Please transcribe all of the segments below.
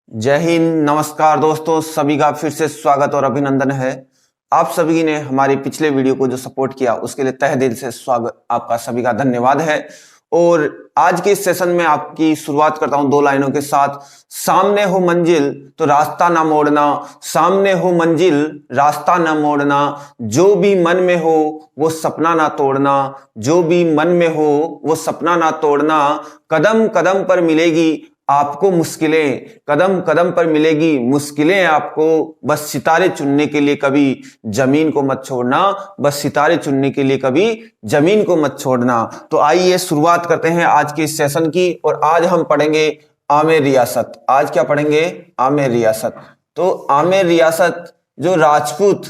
जय हिंद। नमस्कार दोस्तों, सभी का फिर से स्वागत और अभिनंदन है। आप सभी ने हमारे पिछले वीडियो को जो सपोर्ट किया उसके लिए तहे दिल से स्वागत, आपका सभी का धन्यवाद है। और आज के इस सेशन में आपकी शुरुआत करता हूं दो लाइनों के साथ। सामने हो मंजिल तो रास्ता ना मोड़ना, सामने हो मंजिल रास्ता ना मोड़ना, जो भी मन में हो वो सपना ना तोड़ना, जो भी मन में हो वो सपना ना तोड़ना। कदम कदम पर मिलेगी आपको मुश्किलें, कदम कदम पर मिलेगी मुश्किलें आपको, बस सितारे चुनने के लिए कभी जमीन को मत छोड़ना, बस सितारे चुनने के लिए कभी जमीन को मत छोड़ना। तो आइए शुरुआत करते हैं आज के इस सेशन की। और आज हम पढ़ेंगे आमेर रियासत। आज क्या पढ़ेंगे? आमेर रियासत। तो आमेर रियासत जो राजपूत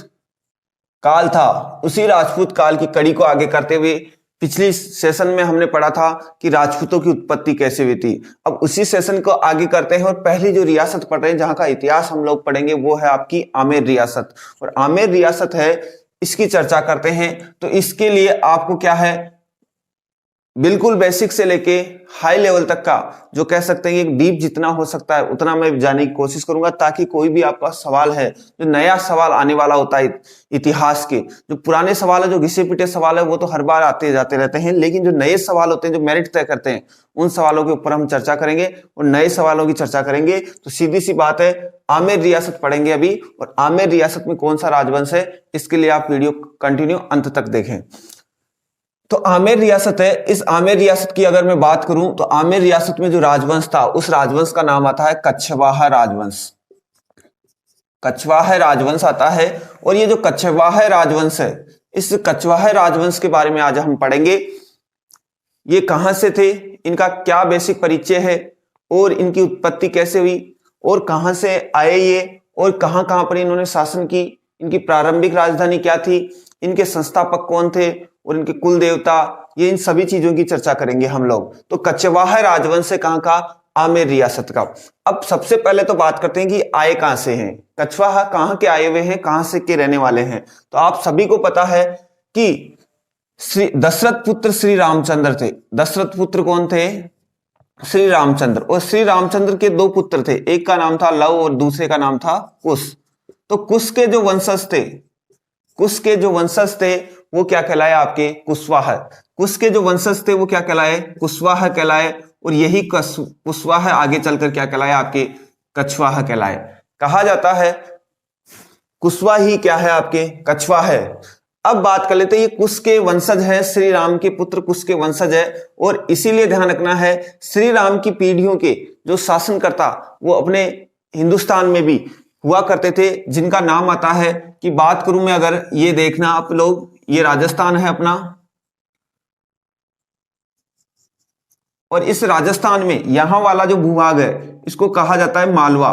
काल था, उसी राजपूत काल की कड़ी को आगे करते हुए पिछली सेशन में हमने पढ़ा था कि राजपूतों की उत्पत्ति कैसे हुई थी। अब उसी सेशन को आगे करते हैं और पहली जो रियासत पढ़ रहे हैं, जहां का इतिहास हम लोग पढ़ेंगे, वो है आपकी आमेर रियासत। और आमेर रियासत है, इसकी चर्चा करते हैं। तो इसके लिए आपको क्या है, बिल्कुल बेसिक से लेके हाई लेवल तक का, जो कह सकते हैं कि डीप जितना हो सकता है उतना मैं जाने की कोशिश करूंगा, ताकि कोई भी आपका सवाल है, जो नया सवाल आने वाला होता है इतिहास के, जो पुराने सवाल है, जो घिसे पिटे सवाल है, वो तो हर बार आते जाते रहते हैं, लेकिन जो नए सवाल होते हैं, जो मेरिट तय करते हैं, उन सवालों के ऊपर हम चर्चा करेंगे और नए सवालों की चर्चा करेंगे। तो सीधी सी बात है, आमेर रियासत पढ़ेंगे अभी। और आमेर रियासत में कौन सा राजवंश है, इसके लिए आप वीडियो कंटिन्यू अंत तक देखें। तो आमेर रियासत है। इस आमेर रियासत की अगर मैं बात करूं तो आमेर रियासत में जो राजवंश था, उस राजवंश का नाम आता है कछवाहा राजवंश। कछवाहा राजवंश आता है। और ये जो कछवाहा राजवंश है, इस कछवाहा राजवंश के बारे में आज हम पढ़ेंगे। ये कहां से थे, इनका क्या बेसिक परिचय है, और इनकी उत्पत्ति कैसे हुई, और कहां से आए ये, और कहां कहां पर इन्होंने शासन की, इनकी प्रारंभिक राजधानी क्या थी, इनके संस्थापक कौन थे, और इनके कुल देवता, ये इन सभी चीजों की चर्चा करेंगे हम लोग। तो कछवाहा राजवंश से कहां का? आमेर रियासत का। अब सबसे पहले तो बात करते हैं कि आए कहां से हैं, कछवाहा कहां के आए हुए हैं, कहां से के रहने वाले हैं। तो आप सभी को पता है कि श्री दशरथ पुत्र श्री रामचंद्र थे। दशरथ पुत्र कौन थे? श्री रामचंद्र। और श्री रामचंद्र के दो पुत्र थे, एक का नाम था लव और दूसरे का नाम था कुश। तो कुश के जो वंशज थे, कुश के जो वंशज थे वो क्या कहलाए? आपके कुशवाहा। कुश के जो वंशज थे वो क्या कहलाए? कुशवाहा कहलाए। और यही कुशवाहा आगे चलकर क्या कहलाए? आपके कछवाहा कहलाए। कहा जाता है कुशवा ही क्या है? आपके कछवा है। अब बात कर लेते हैं, ये कुश के वंशज है, श्री राम के पुत्र कुश के वंशज है। और इसीलिए ध्यान रखना है, श्री राम की पीढ़ियों के जो शासनकर्ता वो अपने हिंदुस्तान में भी हुआ करते थे, जिनका नाम आता है, कि बात करूं मैं, अगर ये देखना आप लोग, ये राजस्थान है अपना, और इस राजस्थान में यहां वाला जो भूभाग है इसको कहा जाता है मालवा।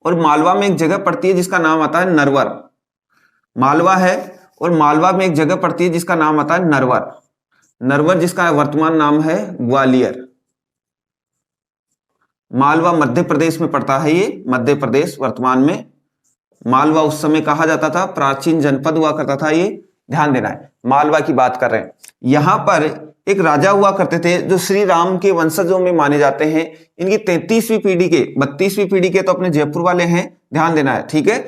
और मालवा में एक जगह पड़ती है जिसका नाम आता है नरवर। मालवा है और मालवा में एक जगह पड़ती है जिसका नाम आता है नरवर। नरवर जिसका वर्तमान नाम है ग्वालियर। मालवा मध्य प्रदेश में पड़ता है, ये मध्य प्रदेश वर्तमान में। मालवा उस समय कहा जाता था, प्राचीन जनपद हुआ करता था ये, ध्यान देना है, मालवा की बात कर रहे हैं। यहां पर एक राजा हुआ करते थे जो श्री राम के वंशजों में माने जाते हैं। इनकी 33वीं पीढ़ी के, 32वीं पीढ़ी के तो अपने जयपुर वाले हैं, ध्यान देना है, ठीक है।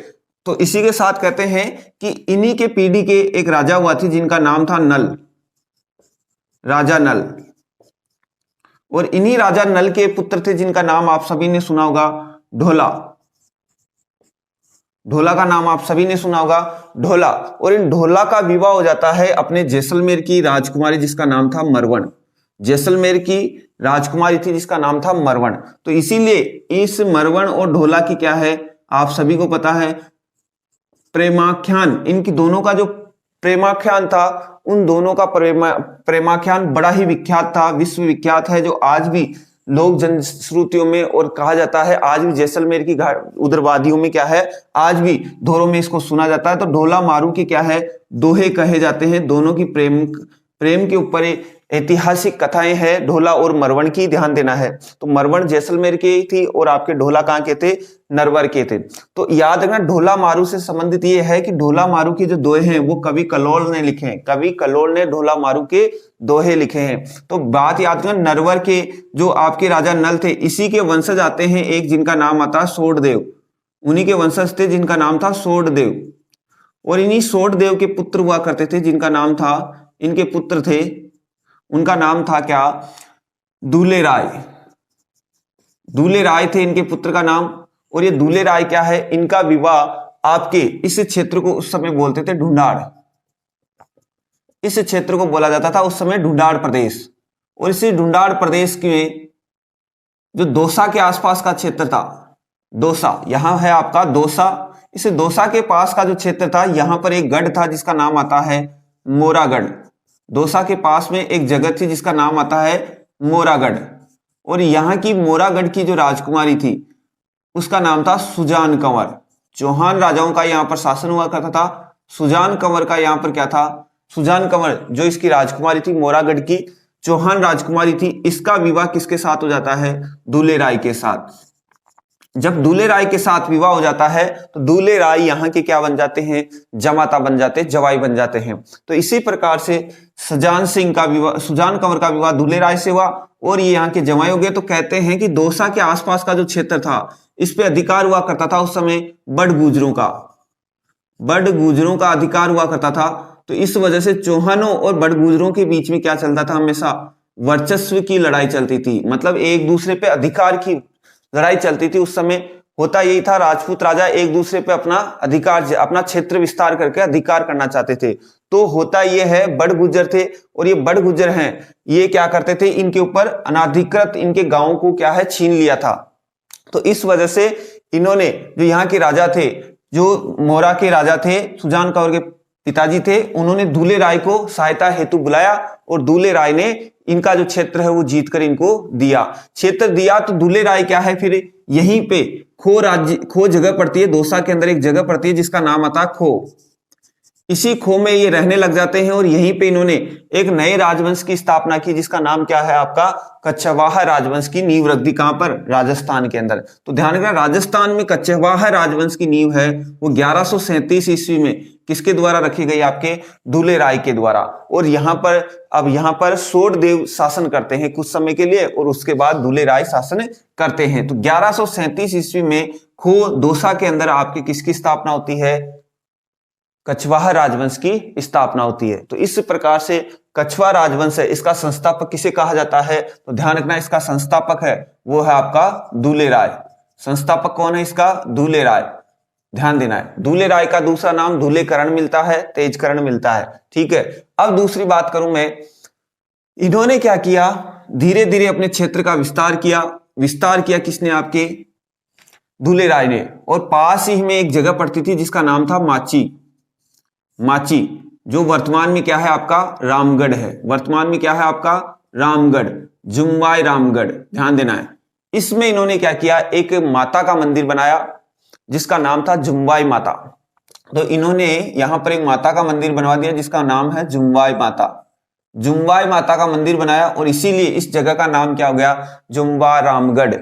तो इसी के साथ कहते हैं कि इन्हीं के पीढ़ी के एक राजा हुआ थी जिनका नाम था नल, राजा नल। और इन्हीं राजा नल के पुत्र थे जिनका नाम आप सभी ने सुना होगा, ढोला। ढोला का नाम आप सभी ने सुना होगा, ढोला। और इन ढोला का विवाह हो जाता है अपने जैसलमेर की राजकुमारी जिसका नाम था मरवन। जैसलमेर की राजकुमारी थी जिसका नाम था मरवन। तो इसीलिए इस मरवन और ढोला की क्या है, आप सभी को पता है, प्रेमाख्यान, इनकी दोनों का जो प्रेमाख्यान था, उन दोनों का प्रेमाख्यान बड़ा ही विख्यात था, विश्वविख्यात है, जो आज भी लोक जनश्रुतियों में, और कहा जाता है आज भी जैसलमेर की उधर वादियों में क्या है, आज भी धोरों में इसको सुना जाता है। तो ढोला मारू की क्या है, दोहे कहे जाते हैं, दोनों की प्रेम प्रेम के ऊपर ऐतिहासिक कथाएं हैं ढोला और मरवण की, ध्यान देना है। तो मरवण जैसलमेर की थी और आपके ढोला कहाँ के थे, नरवर के थे। तो याद रखना ढोला मारू से संबंधित ये है कि ढोला मारू के जो दोहे हैं वो कवि कलोल ने लिखे हैं, कवि कलोल ने ढोला मारू के दोहे लिखे हैं। तो बात याद रखना, नरवर के जो आपके राजा नल थे इसी के वंशज आते हैं एक जिनका नाम आता है सोढ़देव, उन्हीं के वंशज थे जिनका नाम था सोढ़देव। और इन्हीं सोढ़देव के पुत्र हुआ करते थे जिनका नाम था, इनके पुत्र थे, उनका नाम था क्या, दूले राय। दूले राय थे इनके पुत्र का नाम। और ये दूले राय क्या है, इनका विवाह आपके इस क्षेत्र को उस समय बोलते थे ढूंढाड़, इस क्षेत्र को बोला जाता था उस समय ढूंढाड़ प्रदेश। और इसी ढूंढाड़ प्रदेश में जो दौसा के आसपास का क्षेत्र था, दौसा यहां है आपका दौसा, इस दौसा के पास का जो क्षेत्र था यहां पर एक गढ़ था जिसका नाम आता है मोरागढ़। दौसा के पास में एक जगह थी जिसका नाम आता है मोरागढ़। और यहां की मोरागढ़ की जो राजकुमारी थी उसका नाम था सुजान कंवर। चौहान राजाओं का यहां पर शासन हुआ करता था। सुजान कंवर का यहां पर क्या था, सुजान कंवर जो इसकी राजकुमारी थी मोरागढ़ की, चौहान राजकुमारी थी, इसका विवाह किसके साथ हो जाता है, दूले राय के साथ। जब दूले राय के साथ विवाह हो जाता है तो दूले राय यहाँ के क्या बन जाते हैं, जमाता बन जाते हैं, जवाई बन जाते हैं। तो इसी प्रकार से सुजान सिंह का विवाह, सुजान कंवर का विवाह दूले राय से हुआ और ये यहाँ के जवाई हो गए। तो कहते हैं कि दौसा के आसपास का जो क्षेत्र था इस पे अधिकार हुआ करता था उस समय बड़ गुजरों का, बड़ गुजरों का अधिकार हुआ करता था। तो इस वजह से चौहानों और बड़ गुजरों के बीच में क्या चलता था, हमेशा वर्चस्व की लड़ाई चलती थी, मतलब एक दूसरे पे अधिकार की लड़ाई चलती थी। उस समय होता यही था, राजपूत राजा एक दूसरे पे अपना अधिकार, अपना क्षेत्र विस्तार करके अधिकार करना चाहते थे। तो होता यह है, बड़ गुज्जर थे और ये बड़ गुज्जर हैं, ये क्या करते थे, इनके ऊपर अनाधिकृत इनके गांवों को क्या है, छीन लिया था। तो इस वजह से इन्होंने, जो यहाँ के राजा थे, जो मोरा के राजा थे, सुजान कंवर के पिताजी थे, उन्होंने दूले राय को सहायता हेतु बुलाया और दूले राय ने इनका जो क्षेत्र है वो जीतकर इनको दिया, क्षेत्र दिया। तो दूले राय क्या है, फिर यहीं पे खो जगह पड़ती है, दौसा के अंदर एक जगह पड़ती है जिसका नाम आता है खो। इसी खो में ये रहने लग जाते हैं और यहीं पे इन्होंने एक नए राजवंश की स्थापना की जिसका नाम क्या है आपका, कच्छवाहा राजवंश की नींव रख दी। कहां पर, राजस्थान के अंदर। तो ध्यान रखना, राजस्थान में कच्छवाहा राजवंश की नींव है वो 1137 ईस्वी में किसके द्वारा रखी गई, आपके दूले राय के द्वारा। और यहाँ पर अब यहाँ पर सोढ़देव शासन करते हैं कुछ समय के लिए और उसके बाद दूले राय शासन करते हैं। तो 1137 ईस्वी में खो दौसा के अंदर आपकी किसकी स्थापना होती है, कछवाहा राजवंश की स्थापना होती है। तो इस प्रकार से कछवा राजवंश है, इसका संस्थापक किसे कहा जाता है, तो ध्यान रखना, इसका संस्थापक है वो है आपका दूले राय। संस्थापक कौन है इसका, दूले राय, ध्यान देना है। दूले राय का दूसरा नाम दूलेकरण मिलता है, तेजकरण मिलता है, ठीक है। अब दूसरी बात करूं मैं, इन्होंने क्या किया, धीरे धीरे अपने क्षेत्र का विस्तार किया। विस्तार किया किसने, आपके दूले राय ने। और पास ही में एक जगह पड़ती थी जिसका नाम था माची। माची जो वर्तमान में क्या है आपका, रामगढ़ है। वर्तमान में क्या है आपका, रामगढ़, जुमवाई रामगढ़, ध्यान देना है। इसमें इन्होंने क्या किया, एक माता का मंदिर बनाया जिसका नाम था जुमवाई माता। तो इन्होंने यहां पर एक माता का मंदिर बनवा दिया जिसका नाम है जुमवाई माता। जुमवाई माता का मंदिर बनाया और इसीलिए इस जगह का नाम क्या हो गया, जुमवा रामगढ़।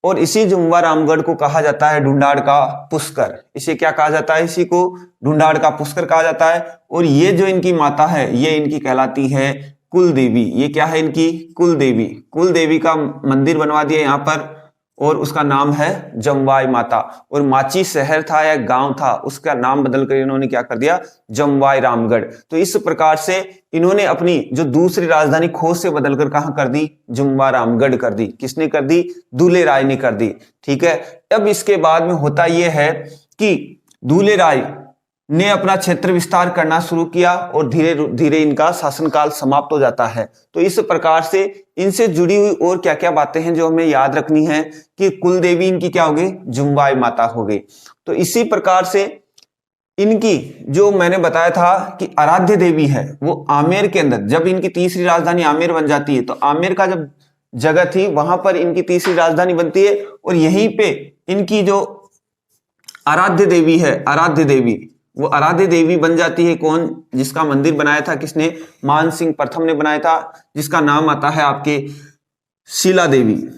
और इसी जुमवा रामगढ़ को कहा जाता है ढूंढाड़ का पुष्कर। इसे क्या कहा जाता है, इसी को ढूंढाड़ का पुष्कर कहा जाता है। और ये जो इनकी माता है ये इनकी कहलाती है कुल देवी। ये क्या है इनकी, कुल देवी। कुल देवी का मंदिर बनवा दिया यहाँ पर और उसका नाम है जमवाई माता। और माची शहर था या गांव था, उसका नाम बदलकर इन्होंने क्या कर दिया, जमवाई रामगढ़। तो इस प्रकार से इन्होंने अपनी जो दूसरी राजधानी खो से बदलकर कहां कर दी, जुमवा रामगढ़ कर दी। किसने कर दी, दूले राय ने कर दी, ठीक है। अब इसके बाद में होता यह है कि दूले राय ने अपना क्षेत्र विस्तार करना शुरू किया और धीरे धीरे इनका शासनकाल समाप्त हो जाता है। तो इस प्रकार से इनसे जुड़ी हुई और क्या क्या बातें हैं जो हमें याद रखनी है कि कुल देवी इनकी क्या हो गई, जुमवाई माता हो गई। तो इसी प्रकार से इनकी जो मैंने बताया था कि आराध्य देवी है वो आमेर के अंदर, जब इनकी तीसरी राजधानी आमेर बन जाती है, तो आमेर का जब जगह थी वहां पर इनकी तीसरी राजधानी बनती है और यहीं पे इनकी जो आराध्य देवी है, आराध्य देवी वो आराध्य देवी बन जाती है। कौन? जिसका मंदिर बनाया था किसने? मान सिंह प्रथम ने बनाया था, जिसका नाम आता है आपके शीला देवी।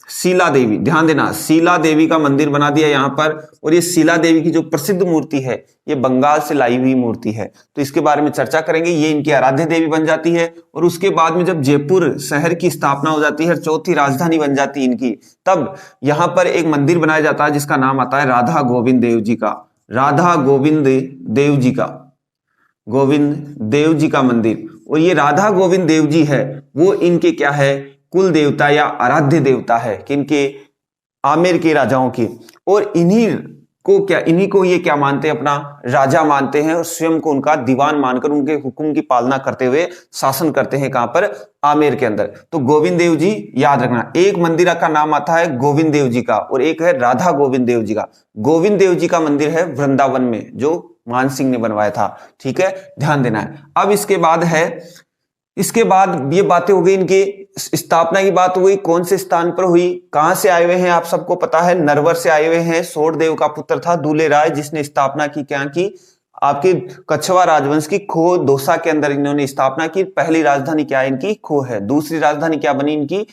शीला देवी, ध्यान देना, शीला देवी का मंदिर बना दिया यहाँ पर। और ये शीला देवी की जो प्रसिद्ध मूर्ति है ये बंगाल से लाई हुई मूर्ति है, तो इसके बारे में चर्चा करेंगे। ये इनकी आराध्य देवी बन जाती है। और उसके बाद में जब जयपुर शहर की स्थापना हो जाती है, चौथी राजधानी बन जाती है इनकी, तब यहाँ पर एक मंदिर बनाया जाता है जिसका नाम आता है राधा गोविंद देव जी का। राधा गोविंद देव जी का, गोविंद देव जी का मंदिर। और ये राधा गोविंद देव जी है वो इनके क्या है? कुल देवता या आराध्य देवता है, किनके? आमेर के राजाओं की। और इन्हीं को ये क्या मानते हैं? अपना राजा मानते हैं और स्वयं को उनका दीवान मानकर उनके हुक्म की पालना करते हुए शासन करते हैं। कहां पर? आमेर के अंदर। तो गोविंद देव जी याद रखना, एक मंदिर का नाम आता है गोविंद देव जी का और एक है राधा गोविंद देव जी का। गोविंद देव जी का मंदिर है वृंदावन में, जो मान सिंह ने बनवाया था। ठीक है, ध्यान देना है। अब इसके बाद ये बातें हो गई, इनकी स्थापना की बात हो गई। कौन से स्थान पर हुई? कहां से आए हुए हैं? आप सबको पता है, नरवर से आए हुए हैं। सोरदेव का पुत्र था दूले राय, जिसने स्थापना की क्या की? आपकी कछवा राजवंश की खो दोसा के अंदर इन्होंने स्थापना की। पहली राजधानी क्या है इनकी? खो है। दूसरी राजधानी क्या बनी इनकी?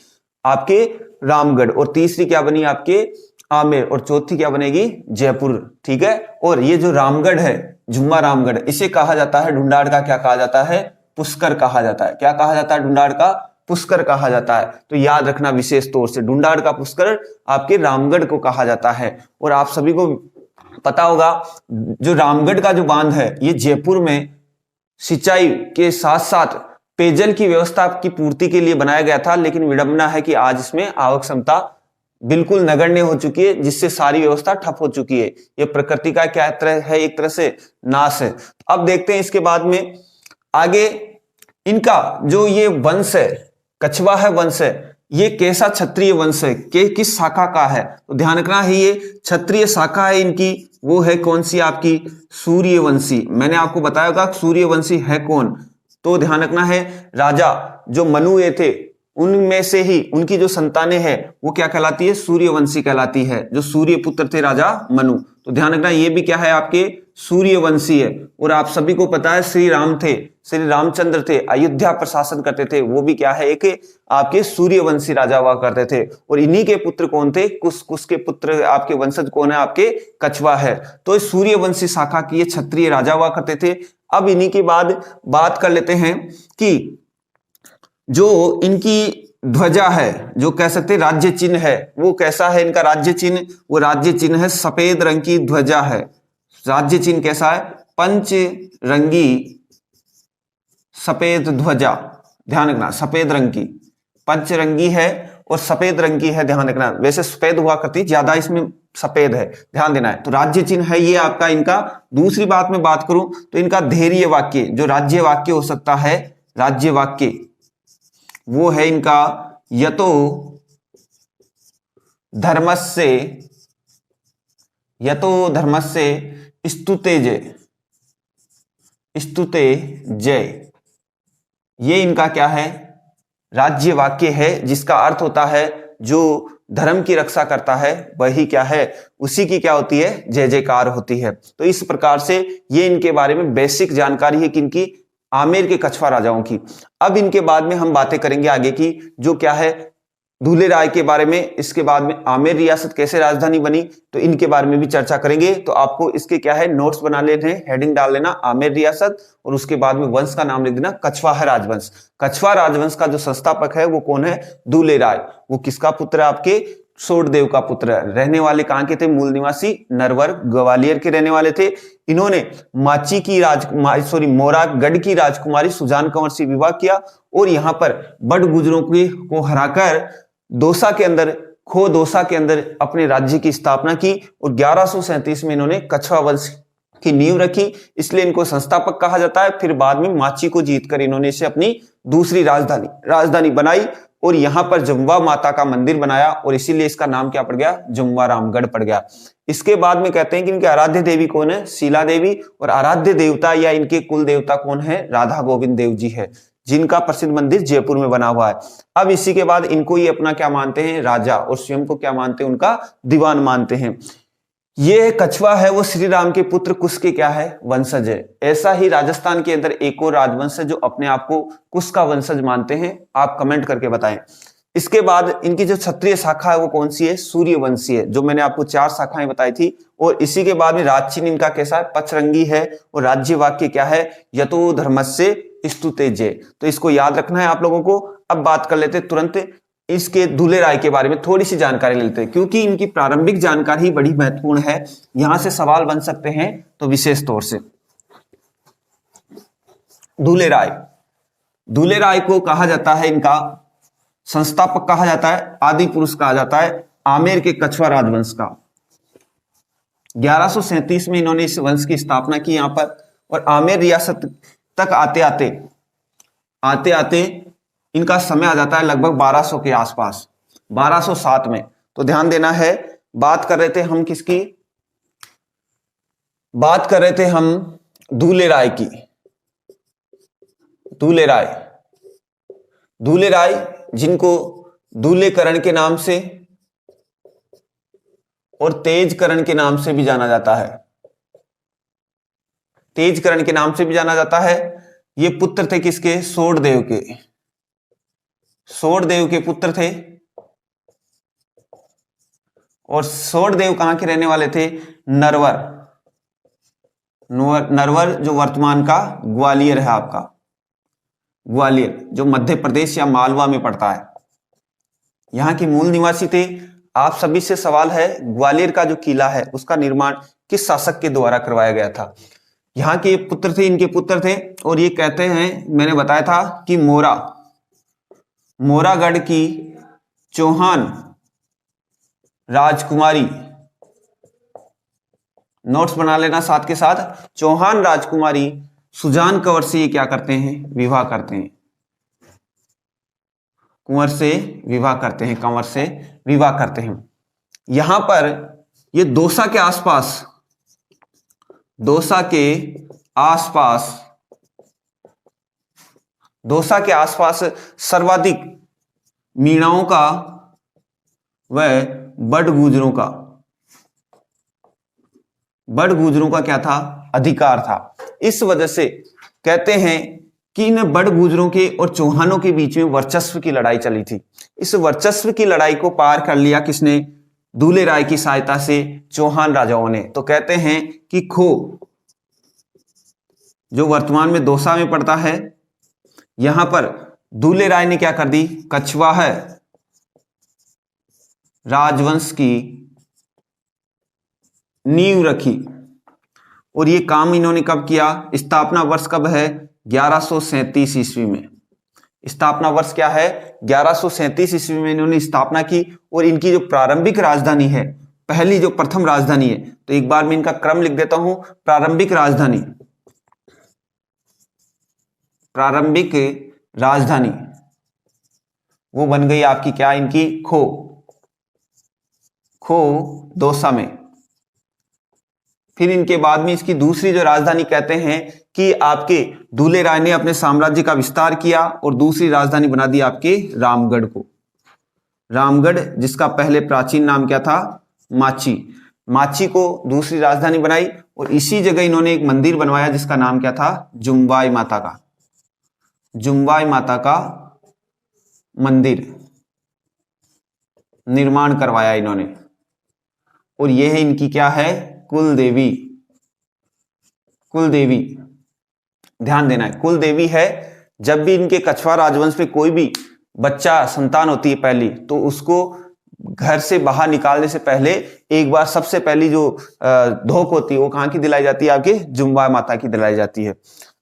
आपके रामगढ़। और तीसरी क्या बनी? आपके आमेर। और चौथी क्या बनेगी? जयपुर। ठीक है। और ये जो रामगढ़ है, जुम्मा रामगढ़, इसे कहा जाता है ढूंढाड़ का क्या कहा जाता है? पुष्कर कहा जाता है। क्या कहा जाता है? ढूंढाड़ का पुष्कर कहा जाता है। तो याद रखना विशेष तौर से, ढूंढाड़ का पुष्कर आपके रामगढ़ को कहा जाता है। और आप सभी को पता होगा जो रामगढ़ का जो बांध है ये जयपुर में सिंचाई के साथ साथ पेयजल की व्यवस्था की पूर्ति के लिए बनाया गया था। लेकिन विडंबना है कि आज इसमें आवक क्षमता बिल्कुल नगण्य हो चुकी है, जिससे सारी व्यवस्था ठप हो चुकी है। ये प्रकृति का क्या है? एक तरह से नाश है। अब देखते हैं इसके बाद में आगे इनका जो ये वंश है, कछवा है वंश है, ये कैसा क्षत्रिय वंश है, किस शाखा का है? तो ध्यान रखना है ये क्षत्रिय शाखा है इनकी। वो है कौन सी? आपकी सूर्यवंशी। मैंने आपको बताया होगा सूर्यवंशी है कौन, तो ध्यान रखना है राजा जो मनु ये थे उनमें से ही उनकी जो संतानें हैं वो क्या कहलाती है? सूर्यवंशी कहलाती है, जो सूर्य पुत्र थे राजा मनु। तो ध्यान रखना ये भी क्या है? आपके सूर्यवंशी है। और आप सभी को पता है श्री राम थे, श्री रामचंद्र थे, अयोध्या पर शासन करते थे, वो भी क्या है? एक आपके सूर्यवंशी राजा हुआ करते थे। और इन्हीं के पुत्र कौन थे? कुश के पुत्र आपके वंशज कौन है? आपके कछवा है। तो इस सूर्यवंशी शाखा के ये क्षत्रिय राजा हुआ करते थे। अब इन्हीं के बाद बात कर लेते हैं कि जो इनकी ध्वजा है, जो कह सकते हैं राज्य चिन्ह है, वो कैसा है इनका राज्य चिन्ह? वो राज्य चिन्ह है सफेद रंग की ध्वजा है। राज्य चिन्ह कैसा है? पंचरंगी सफेद ध्वजा। ध्यान रखना, सफेद रंग की, पंचरंगी है और सफेद रंग की है। ध्यान रखना, वैसे सफेद हुआ करती, ज्यादा इसमें सफेद है, ध्यान देना है। तो राज्य चिन्ह है ये आपका इनका। दूसरी बात में बात करूं तो इनका धैर्य वाक्य, जो राज्य वाक्य हो सकता है, राज्य वाक्य वो है इनका यतो धर्मस्य स्तुते जय। ये इनका क्या है? राज्य वाक्य है, जिसका अर्थ होता है जो धर्म की रक्षा करता है वही क्या है? उसी की क्या होती है? जय जयकार होती है। तो इस प्रकार से ये इनके बारे में बेसिक जानकारी है किनकी? आमेर के कछवा राजाओं की। अब इनके बाद में हम बातें करेंगे आगे की, जो क्या है? दूल्हे राय के बारे में। इसके बाद में आमेर रियासत कैसे राजधानी बनी, तो इनके बारे में भी चर्चा करेंगे। तो आपको इसके क्या है? नोट्स बना लेने, हेडिंग डाल लेना आमेर रियासत, और उसके बाद में वंश का नाम लिख देना कछवा राजवंश। कछवा राजवंश का जो संस्थापक है वो कौन है? दूल्हे राय। वो किसका पुत्र है? आपके सोरदेव का पुत्र है। रहने वाले कहां के थे? मूल निवासी नरवर ग्वालियर के रहने वाले थे। इन्होंने मोरागढ़ की राजकुमारी सुजान कंवर से विवाह किया और यहां पर बड़ गुजरों को हराकर खो दोसा के अंदर अपने राज्य की स्थापना की। और 1137 में इन्होंने कछवा वंश की नींव रखी, इसलिए इनको संस्थापक कहा जाता है। फिर बाद में माची को जीतकर इन्होंने इसे अपनी दूसरी राजधानी बनाई और यहां पर जमुआ माता का मंदिर बनाया और इसीलिए इसका नाम क्या पड़ गया? जमुआ रामगढ़ पड़ गया। इसके बाद में कहते हैं कि इनके आराध्य देवी कौन है? शीला देवी। और आराध्य देवता या इनके कुल देवता कौन है? राधा गोविंद देव जी है, जिनका प्रसिद्ध मंदिर जयपुर में बना हुआ है। अब इसी के बाद इनको ये अपना क्या मानते हैं? राजा, और स्वयं को क्या मानते हैं? उनका दीवान मानते हैं। ये कछवा है वो श्री राम के पुत्र कुश के क्या है, वंशज है। ऐसा ही राजस्थान के अंदर एक और राजवंश है जो अपने आप को कुश का वंशज मानते हैं, आप कमेंट करके बताएं। इसके बाद इनकी जो क्षत्रिय शाखा है वो कौन सी है, सूर्यवंशी है, जो मैंने आपको 4 शाखाएं बताई थी। और इसी के बाद में राजचिन्ह इनका कैसा है, पचरंगी है। और राज्य वाक्य क्या है, यतो धर्मस्य स्तुते जय। तो इसको याद रखना है आप लोगों को। अब बात कर लेते तुरंत इसके दूल्हे राय के बारे में, थोड़ी सी जानकारी लेते हैं, क्योंकि इनकी प्रारंभिक जानकारी बड़ी महत्वपूर्ण है, यहां से सवाल बन सकते हैं। तो विशेष तौर से दूल्हे राय को कहा जाता है, इनका संस्थापक कहा जाता है, आदि पुरुष कहा जाता है आमेर के कछवा राजवंश का। 1137 में इन्होंने इस वंश की स्थापना की यहां पर। और आमेर रियासत तक आते आते इनका समय आ जाता है लगभग 1200 के आसपास, 1207 में। तो ध्यान देना है। बात कर रहे थे हम किसकी, बात कर रहे थे हम दूल्हे राय की। दूल्हे राय जिनको दूल्हेकरण के नाम से और तेजकरण के नाम से भी जाना जाता है, तेजकरण के नाम से भी जाना जाता है। ये पुत्र थे किसके, सोढ़देव के। सोढ़देव के पुत्र थे। और सोढ़देव कहां के रहने वाले थे, नरवर जो वर्तमान का ग्वालियर है आपका, ग्वालियर जो मध्य प्रदेश या मालवा में पड़ता है, यहां के मूल निवासी थे। आप सभी से सवाल है, ग्वालियर का जो किला है उसका निर्माण किस शासक के द्वारा करवाया गया था। यहाँ के पुत्र थे, इनके पुत्र थे। और ये कहते हैं, मैंने बताया था कि मोरागढ़ की चौहान राजकुमारी, नोट्स बना लेना साथ के साथ, चौहान राजकुमारी सुजान कंवर से ये क्या करते हैं, विवाह करते हैं। कंवर से विवाह करते हैं। यहां पर ये दौसा के आसपास सर्वाधिक मीणाओं का व बड़ गुजरों का क्या था, अधिकार था। इस वजह से कहते हैं कि इन बड़ गुजरों के और चौहानों के बीच में वर्चस्व की लड़ाई चली थी। इस वर्चस्व की लड़ाई को पार कर लिया किसने, दूल्हे राय की सहायता से चौहान राजाओं ने। तो कहते हैं कि खो, जो वर्तमान में दौसा में पड़ता है, यहां पर दूल्हे राय ने क्या कर दी, कछवाह राजवंश की नींव रखी। और ये काम इन्होंने कब किया, स्थापना वर्ष कब है, 1137 ईस्वी में। स्थापना वर्ष क्या है, 1137 ईस्वी में इन्होंने स्थापना की। और इनकी जो प्रारंभिक राजधानी है, पहली जो प्रथम राजधानी है, तो एक बार मैं इनका क्रम लिख देता हूं। प्रारंभिक राजधानी वो बन गई आपकी क्या, इनकी खो दौसा में। फिर इनके बाद में इसकी दूसरी जो राजधानी कहते हैं कि आपके दूल्हे राय ने अपने साम्राज्य का विस्तार किया और दूसरी राजधानी बना दी आपके रामगढ़ को। रामगढ़ जिसका पहले प्राचीन नाम क्या था, माची को दूसरी राजधानी बनाई। और इसी जगह इन्होंने एक मंदिर बनवाया जिसका नाम क्या था, जुम्बाई माता का मंदिर निर्माण करवाया इन्होंने। और यह है इनकी क्या है, कुलदेवी। ध्यान देना है, कुलदेवी है। जब भी इनके कछवा राजवंश में कोई भी बच्चा संतान होती है पहली, तो उसको घर से बाहर निकालने से पहले एक बार सबसे पहली जो धोख होती है वो कहां की दिलाई जाती है, आपके जुम्बा माता की दिलाई जाती है।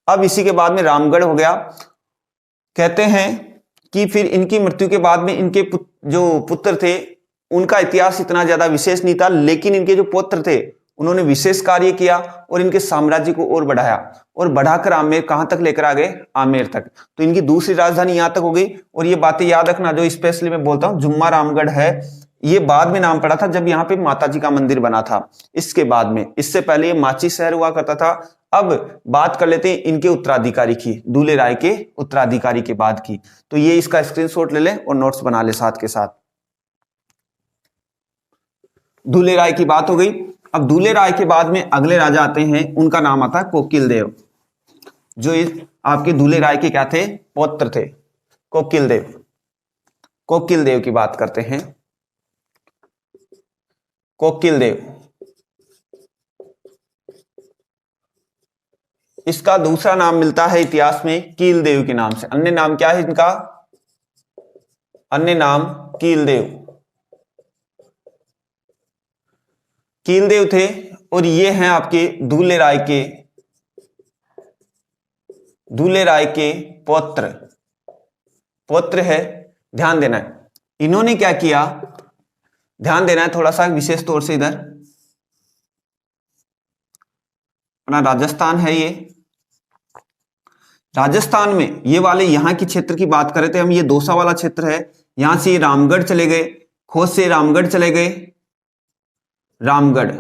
अब इसी के बाद में रामगढ़ हो गया। कहते हैं कि फिर इनकी मृत्यु के बाद में इनके जो पुत्र थे उनका इतिहास इतना ज्यादा विशेष नहीं था, लेकिन इनके जो पुत्र थे उन्होंने विशेष कार्य किया और इनके साम्राज्य को और बढ़ाया और बढ़ाकर आमेर कहां तक लेकर आ गए, आमेर तक। तो इनकी दूसरी राजधानी यहां तक हो गई। और ये बातें याद रखना, जो स्पेशली मैं बोलता हूं जुम्मा रामगढ़ है, ये बाद में नाम पड़ा था जब यहाँ पे माता जी का मंदिर बना था। इसके बाद में, इससे पहले ये माची शहर हुआ करता था। अब बात कर लेते हैं इनके उत्तराधिकारी की, दूल्हे राय के उत्तराधिकारी के बाद की। तो ये इसका स्क्रीनशॉट ले लें और नोट्स बना ले साथ के साथ। दूल्हे राय की बात हो गई। अब दूल्हे राय के बाद में अगले राजा आते हैं, उनका नाम आता है कोकिल देव, जो इस आपके दूल्हे राय के क्या थे, पौत्र थे, कोकिल देव। कोकिल देव की बात करते हैं, कोकिल देव। इसका दूसरा नाम मिलता है इतिहास में कील देव के नाम से। अन्य नाम क्या है इनका, अन्य नाम कील देव, कील देव थे। और ये हैं आपके दूल्हे राय के पौत्र, पौत्र है, ध्यान देना है। इन्होंने क्या किया, ध्यान देना है थोड़ा सा विशेष तौर से। इधर अपना राजस्थान है, ये राजस्थान में ये वाले यहां की क्षेत्र की बात कर रहे थे हम, ये दौसा वाला क्षेत्र है। यहां से रामगढ़ चले गए, खोज से रामगढ़ चले गए, रामगढ़,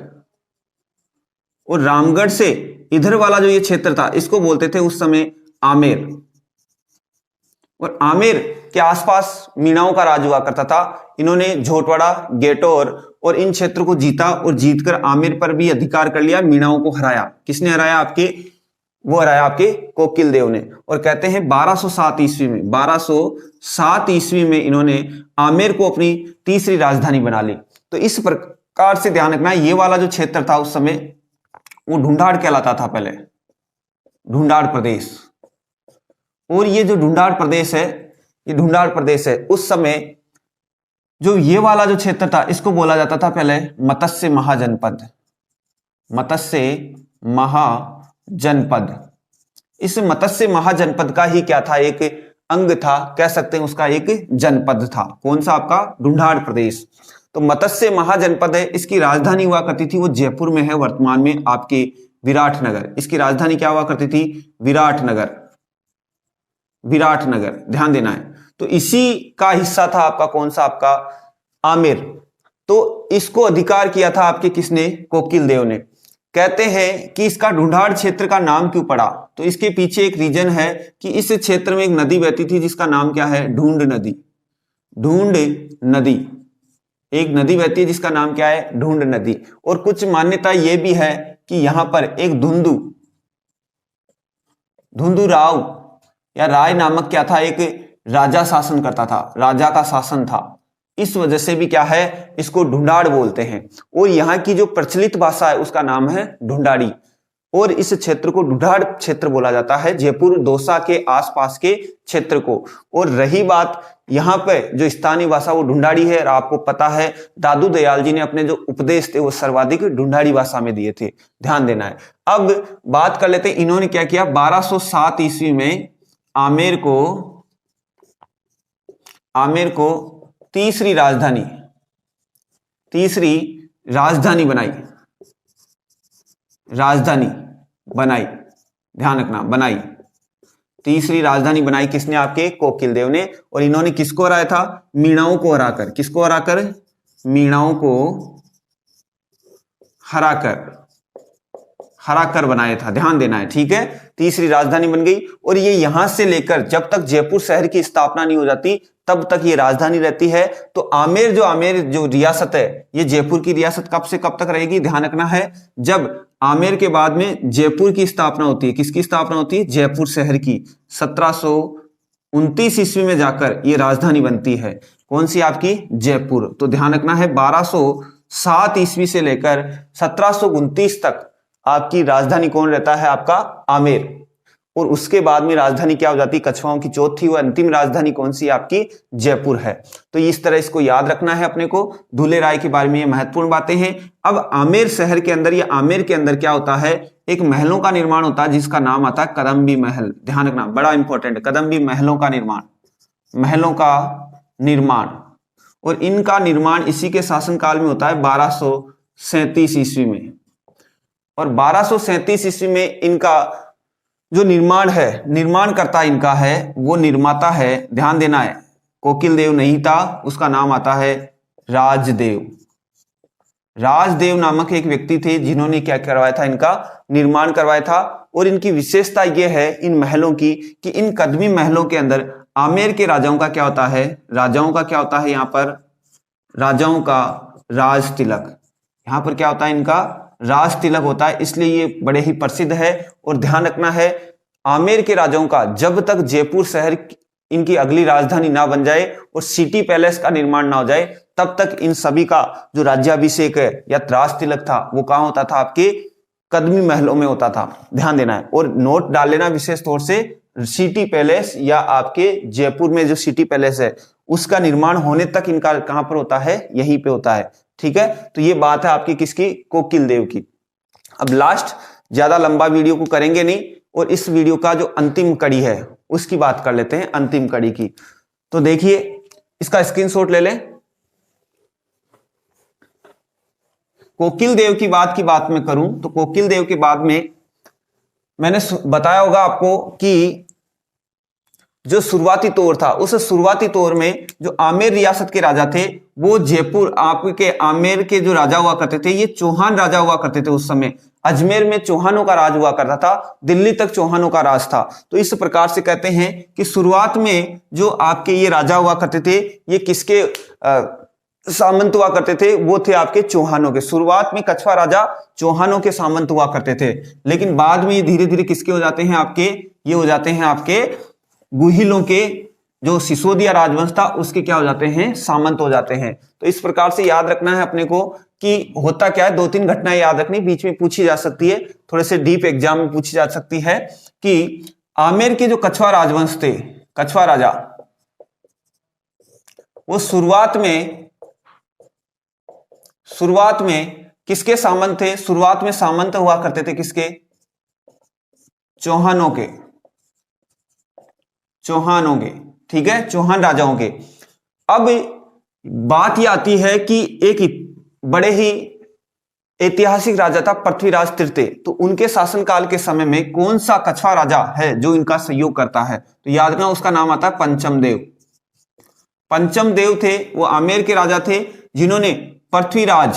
और रामगढ़ से इधर वाला जो ये क्षेत्र था इसको बोलते थे उस समय आमेर। और आमेर के आसपास मीणाओं का राज हुआ करता था। इन्होंने झोटवाड़ा, गेटोर और इन क्षेत्र को जीता और जीतकर आमेर पर भी अधिकार कर लिया, मीणाओं को हराया। किसने हराया, आपके वो हराया आपके कोकिल देव ने। और कहते हैं 1207 ईस्वी में, 1207 ईस्वी में इन्होंने आमेर को अपनी तीसरी राजधानी बना ली। तो इस प्रकार से ध्यान रखना, ये वाला जो क्षेत्र था उस समय वो ढूंढाड़ कहलाता था पहले, ढूंढाड़ प्रदेश। और ये जो ढूंढाड़ प्रदेश है, ये ढूंढाड़ प्रदेश है, उस समय जो ये वाला जो क्षेत्र था इसको बोला जाता था पहले मत्स्य महाजनपद, मत्स्य महाजनपद। इस मत्स्य महाजनपद का ही क्या था, एक अंग था, कह सकते हैं उसका एक जनपद था। कौन सा, आपका ढूंढाड़ प्रदेश। तो मत्स्य महाजनपद है, इसकी राजधानी हुआ करती थी वो जयपुर में है वर्तमान में, आपके विराटनगर। इसकी राजधानी क्या हुआ करती थी, विराटनगर, विराटनगर, ध्यान देना है। तो इसी का हिस्सा था आपका कौन सा, आपका आमेर। तो इसको अधिकार किया था आपके किसने, कोकिल देव ने। कहते हैं कि इसका ढूंढाड़ क्षेत्र का नाम क्यों पड़ा, तो इसके पीछे एक रीजन है कि इस क्षेत्र में एक नदी बहती थी जिसका नाम क्या है, ढूंढ नदी। ढूंढ नदी, एक नदी बहती है जिसका नाम क्या है, ढूंढ नदी। और कुछ मान्यता यह भी है कि यहां पर एक धुंधु राव या राय नामक क्या था, एक राजा शासन करता था, राजा का शासन था। इस वजह से भी क्या है, इसको ढूंढाड़ बोलते हैं। और यहाँ की जो प्रचलित भाषा है उसका नाम है ढूंढाड़ी। और इस क्षेत्र को ढूंढाड़ क्षेत्र बोला जाता है, जयपुर दौसा के आसपास के क्षेत्र को। और रही बात यहाँ पे जो स्थानीय भाषा वो ढूंढाड़ी है, और आपको पता है दादू दयाल जी ने अपने जो उपदेश थे वो सर्वाधिक ढूंढाड़ी भाषा में दिए थे, ध्यान देना है। अब बात कर लेते हैं इन्होंने क्या किया, 1207 ईस्वी में आमेर को तीसरी राजधानी बनाई, ध्यान रखना, बनाई। तीसरी राजधानी बनाई किसने, आपके कोकिल देव ने। और इन्होंने किसको हराया था, मीणाओं को हराकर। किसको हराकर, मीणाओं को हराकर बनाया था, ध्यान देना है, ठीक है। तीसरी राजधानी बन गई। और ये यहां से लेकर जब तक जयपुर शहर की स्थापना नहीं हो जाती तब तक ये राजधानी रहती है। तो आमेर जो रियासत है, ये जयपुर की रियासत कब से कब तक रहेगी, ध्यान रखना है। जब आमेर के बाद में जयपुर की स्थापना होती है, किसकी स्थापना होती है, जयपुर शहर की। 1729 ईस्वी में जाकर ये राजधानी बनती है, कौन सी, आपकी जयपुर। तो ध्यान रखना है 1207 ईस्वी से लेकर 1729 तक आपकी राजधानी कौन रहता है, आपका आमेर। और उसके बाद में राजधानी क्या हो जाती है, कछवाओं की चौथी व अंतिम राजधानी कौन सी, आपकी जयपुर है। तो इस तरह इसको याद रखना है अपने को। दूल्हे राय के बारे में ये महत्वपूर्ण बातें हैं। अब आमेर शहर के अंदर या आमेर के अंदर क्या होता है, एक महलों का निर्माण होता है जिसका नाम आता है कदम्बी महल। ध्यान रखना, बड़ा इंपॉर्टेंट, कदम्बी महलों का निर्माण। और इनका निर्माण इसी के शासनकाल में होता है 1237 ईस्वी में। और 1237 ईस्वी में इनका जो निर्माणकर्ता इनका है वो निर्माता है, ध्यान देना है, कोकिल देव नहीं था, उसका नाम आता है राजदेव नामक एक व्यक्ति थे जिन्होंने क्या करवाया था, इनका निर्माण करवाया था। और इनकी विशेषता यह है इन महलों की कि इन कदमी महलों के अंदर आमेर के राजाओं का क्या होता है, यहाँ पर राजाओं का राज तिलक, यहाँ पर क्या होता है, इनका राज तिलक होता है, इसलिए ये बड़े ही प्रसिद्ध है। और ध्यान रखना है, आमेर के राजाओं का जब तक जयपुर शहर इनकी अगली राजधानी ना बन जाए और सिटी पैलेस का निर्माण ना हो जाए, तब तक इन सभी का जो राज्याभिषेक है या राज तिलक था वो कहां होता था? आपके कदमी महलों में होता था। ध्यान देना है और नोट डाल लेना विशेष तौर से, सिटी पैलेस या आपके जयपुर में जो सिटी पैलेस है उसका निर्माण होने तक इनका कहां पर होता है? यहीं पे होता है। ठीक है, तो ये बात है आपकी किसकी? कोकिल देव की। अब लास्ट, ज्यादा लंबा वीडियो को करेंगे नहीं, और इस वीडियो का जो अंतिम कड़ी है उसकी बात कर लेते हैं, अंतिम कड़ी की। तो देखिए, इसका स्क्रीनशॉट ले लें। कोकिल देव की बात मैं करूं तो कोकिल देव के बाद में मैंने बताया होगा आपको कि जो शुरुआती तौर था, उस शुरुआती तौर में जो आमेर रियासत के राजा थे वो जयपुर आपके आमेर के जो राजा हुआ करते थे ये चौहान राजा हुआ करते थे। उस समय अजमेर में चौहानों का राज हुआ करता था, दिल्ली तक चौहानों का राज था। तो इस प्रकार से कहते हैं कि शुरुआत में जो आपके ये राजा हुआ करते थे ये किसके सामंत हुआ करते थे? वो थे आपके चौहानों के। शुरुआत में कछवा राजा चौहानों के सामंत हुआ करते थे, लेकिन बाद में ये धीरे धीरे किसके हो जाते हैं? आपके ये हो जाते हैं आपके गुहिलों के, जो सिसोदिया राजवंश था उसके क्या हो जाते हैं? सामंत हो जाते हैं। तो इस प्रकार से याद रखना है अपने को कि होता क्या है, 2-3 घटनाएं याद रखनी, बीच में पूछी जा सकती है, थोड़े से डीप एग्जाम में पूछी जा सकती है कि आमेर के जो कछवा राजवंश थे, कछवा राजा, वो शुरुआत में किसके सामंत थे? शुरुआत में सामंत हुआ करते थे किसके? चौहानों के, चौहानों के। ठीक है, चौहान राजाओं के। अब बात यह आती है कि एक बड़े ही ऐतिहासिक राजा था पृथ्वीराज तृतीय। तो उनके शासनकाल के समय में कौन सा कछवा राजा है जो इनका सहयोग करता है? तो याद रखना, उसका नाम आता है पंचम देव। पंचम देव थे, वो आमेर के राजा थे जिन्होंने पृथ्वीराज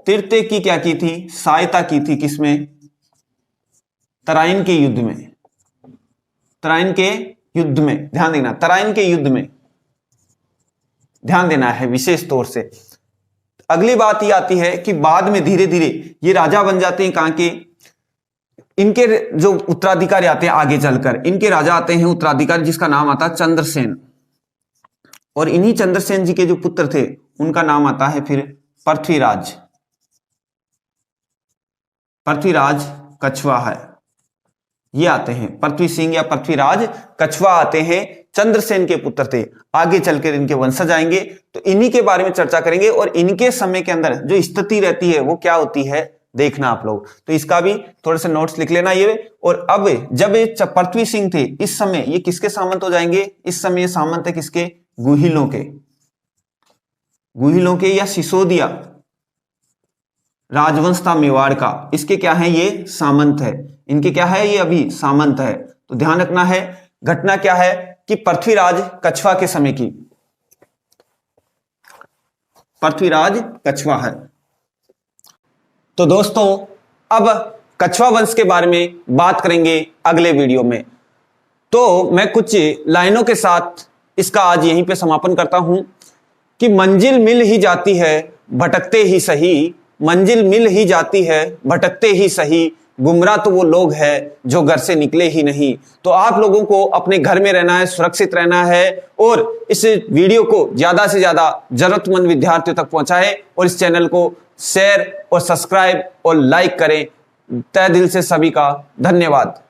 तृतीय की क्या की थी? सहायता की थी। किसमें? तराइन के युद्ध में। तराइन के युद्ध में ध्यान देना, तराइन के युद्ध में ध्यान देना है विशेष तौर से। अगली बात ये आती है कि बाद में धीरे धीरे ये राजा बन जाते हैं कहां के? इनके जो उत्तराधिकारी आते हैं आगे चलकर, इनके राजा आते हैं उत्तराधिकारी जिसका नाम आता है चंद्रसेन। और इन्हीं चंद्रसेन जी के जो पुत्र थे उनका नाम आता है फिर पृथ्वीराज। पृथ्वीराज कछवा है, ये आते हैं पृथ्वी सिंह या पृथ्वीराज कछवा आते हैं, चंद्रसेन के पुत्र थे। आगे चलकर इनके वंशज आएंगे, तो इन्हीं के बारे में चर्चा करेंगे। और इनके समय के अंदर जो स्थिति रहती है वो क्या होती है देखना आप लोग। तो इसका भी थोड़े से नोट्स लिख लेना ये। और अब जब ये पृथ्वी सिंह थे, इस समय ये किसके सामंत हो जाएंगे? इस समय ये सामंत है किसके? गुहिलों के। गुहिलों के या सिसोदिया राजवंश था मेवाड़ का, इसके क्या है? ये सामंत है। इनके क्या है? ये अभी सामंत है। तो ध्यान रखना है, घटना क्या है कि पृथ्वीराज कछवा के समय की, पृथ्वीराज कछवा है। तो दोस्तों अब कछवा वंश के बारे में बात करेंगे अगले वीडियो में। तो मैं कुछ लाइनों के साथ इसका आज यहीं पे समापन करता हूं कि मंजिल मिल ही जाती है भटकते ही सही, मंजिल मिल ही जाती है भटकते ही सही, गुमराह तो वो लोग हैं जो घर से निकले ही नहीं। तो आप लोगों को अपने घर में रहना है, सुरक्षित रहना है, और इस वीडियो को ज्यादा से ज्यादा जरूरतमंद विद्यार्थियों तक पहुंचाएं, और इस चैनल को शेयर और सब्सक्राइब और लाइक करें। तहे दिल से सभी का धन्यवाद।